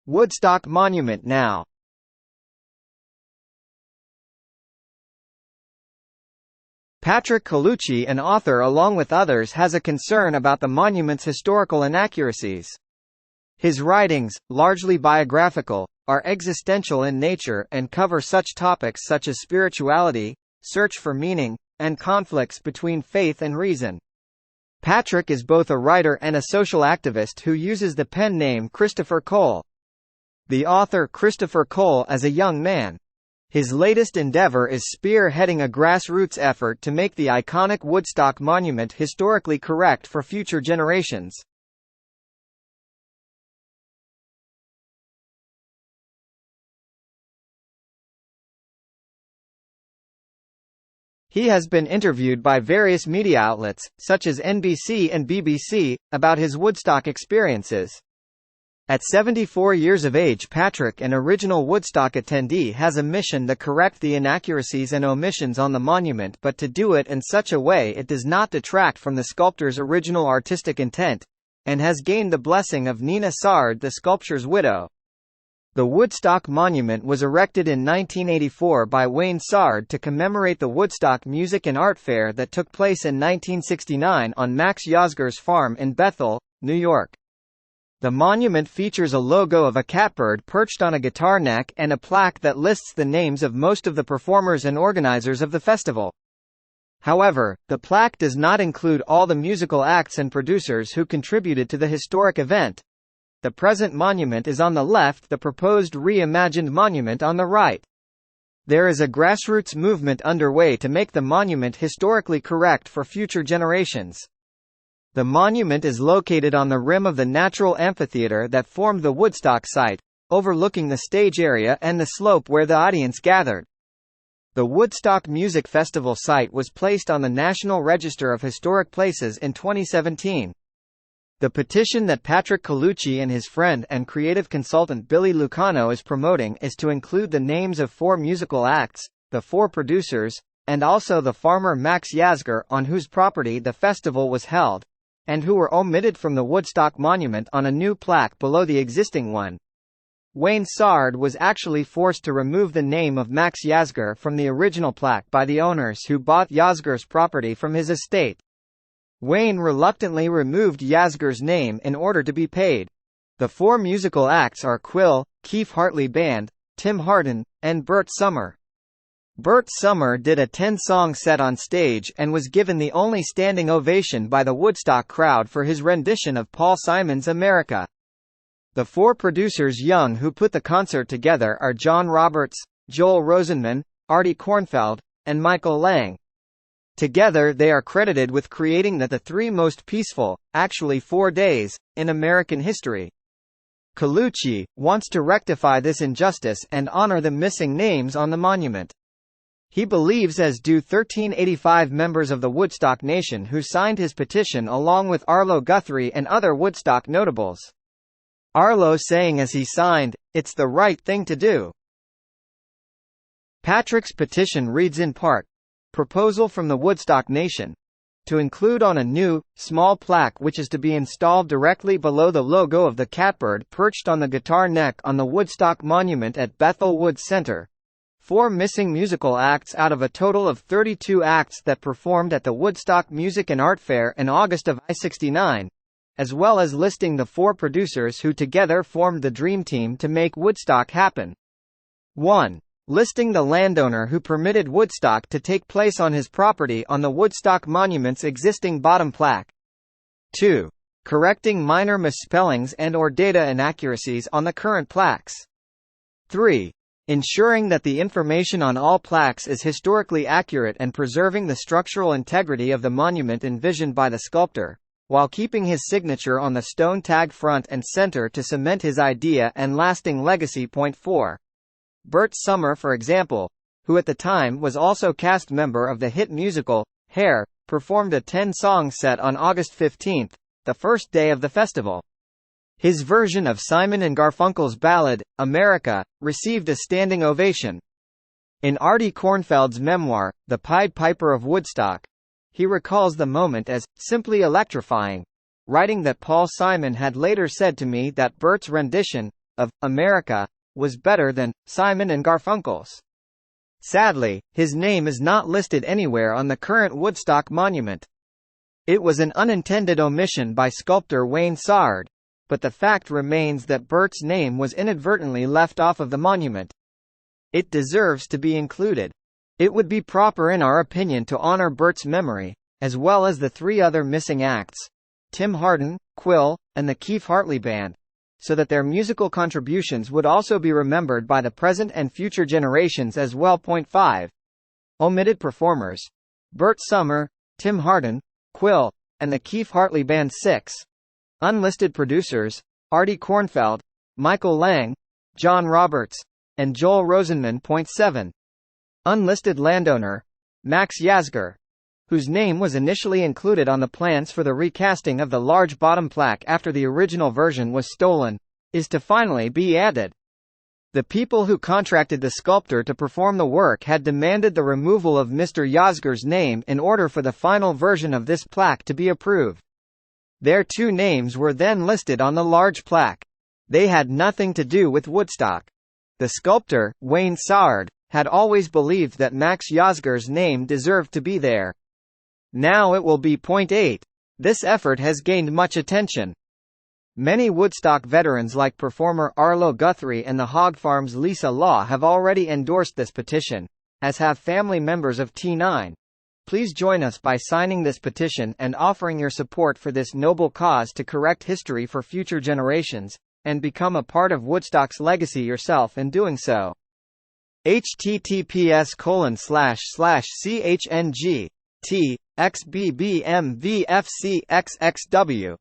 Woodstock Monument now. Patrick Colucci, an author along with others, has a concern about the monument's historical inaccuracies. His writings, largely biographical, are existential in nature and cover such topics such as spirituality, search for meaning, and conflicts between faith and reason. Patrick is both a writer and a social activist who uses the pen name Christopher Cole. The author Christopher Cole as a young man. His latest endeavor is spearheading a grassroots effort to make the iconic Woodstock Monument historically correct for future generations. He has been interviewed by various media outlets, such as NBC and BBC, about his Woodstock experiences. At 74 years of age, Patrick, an original Woodstock attendee, has a mission to correct the inaccuracies and omissions on the monument, but to do it in such a way it does not detract from the sculptor's original artistic intent, and has gained the blessing of Nina Sard, the sculptor's widow. The Woodstock Monument was erected in 1984 by Wayne Sard to commemorate the Woodstock Music and Art Fair that took place in 1969 on Max Yasgur's farm in Bethel, New York. The monument features a logo of a catbird perched on a guitar neck and a plaque that lists the names of most of the performers and organizers of the festival. However, the plaque does not include all the musical acts and producers who contributed to the historic event. The present monument is on the left, the proposed reimagined monument on the right. There is a grassroots movement underway to make the monument historically correct for future generations. The monument is located on the rim of the natural amphitheater that formed the Woodstock site, overlooking the stage area and the slope where the audience gathered. The Woodstock Music Festival site was placed on the National Register of Historic Places in 2017. The petition that Patrick Colucci and his friend and creative consultant Billy Lucano is promoting is to include the names of 4 musical acts, the 4 producers, and also the farmer Max Yasgur, on whose property the festival was held, and who were omitted from the Woodstock Monument on a new plaque below the existing one. Wayne Sard was actually forced to remove the name of Max Yasgur from the original plaque by the owners who bought Yasgur's property from his estate. Wayne reluctantly removed Yasgur's name in order to be paid. The 4 musical acts are Quill, Keith Hartley Band, Tim Hardin, and Bert Summer. Bert Summer did a 10-song set on stage and was given the only standing ovation by the Woodstock crowd for his rendition of Paul Simon's America. The 4 producers young who put the concert together are John Roberts, Joel Rosenman, Artie Kornfeld, and Michael Lang. Together they are credited with creating the 3 most peaceful, actually 4 days, in American history. Colucci wants to rectify this injustice and honor the missing names on the monument. He believes, as do 1385 members of the Woodstock Nation who signed his petition along with Arlo Guthrie and other Woodstock notables. Arlo saying as he signed, "It's the right thing to do." Patrick's petition reads in part, "Proposal from the Woodstock Nation. To include on a new, small plaque which is to be installed directly below the logo of the catbird perched on the guitar neck on the Woodstock Monument at Bethel Woods Center. 4 missing musical acts out of a total of 32 acts that performed at the Woodstock Music and Art Fair in August of '69, as well as listing the 4 producers who together formed the Dream Team to make Woodstock happen. 1. Listing the landowner who permitted Woodstock to take place on his property on the Woodstock Monument's existing bottom plaque. 2. Correcting minor misspellings and/or data inaccuracies on the current plaques. 3. Ensuring that the information on all plaques is historically accurate and preserving the structural integrity of the monument envisioned by the sculptor, while keeping his signature on the stone tag front and center to cement his idea and lasting legacy. 4. Bert Summer, for example, who at the time was also cast member of the hit musical, Hair, performed a 10-song set on August 15, the first day of the festival. His version of Simon and Garfunkel's ballad, America, received a standing ovation. In Artie Kornfeld's memoir, The Pied Piper of Woodstock, he recalls the moment as simply electrifying, writing that Paul Simon had later said to me that Bert's rendition of America was better than Simon and Garfunkel's. Sadly, his name is not listed anywhere on the current Woodstock monument. It was an unintended omission by sculptor Wayne Sard, but the fact remains that Burt's name was inadvertently left off of the monument. It deserves to be included. It would be proper in our opinion to honor Burt's memory, as well as the three other missing acts, Tim Hardin, Quill, and the Keith Hartley Band, so that their musical contributions would also be remembered by the present and future generations as well. 5. Omitted performers: Burt Summer, Tim Hardin, Quill, and the Keith Hartley Band. 6. Unlisted producers: Artie Kornfeld, Michael Lang, John Roberts, and Joel Rosenman. 7. Unlisted landowner: Max Yasgur, whose name was initially included on the plans for the recasting of the large bottom plaque after the original version was stolen, is to finally be added. The people who contracted the sculptor to perform the work had demanded the removal of Mr. Yasgur's name in order for the final version of this plaque to be approved. Their two names were then listed on the large plaque. They had nothing to do with Woodstock. The sculptor, Wayne Sard, had always believed that Max Yasgur's name deserved to be there. Now it will be. 8. This effort has gained much attention. Many Woodstock veterans like performer Arlo Guthrie and the Hog Farm's Lisa Law have already endorsed this petition, as have family members of T9. Please join us by signing this petition and offering your support for this noble cause to correct history for future generations, and become a part of Woodstock's legacy yourself in doing so. https://chng T XBBMVFCXXW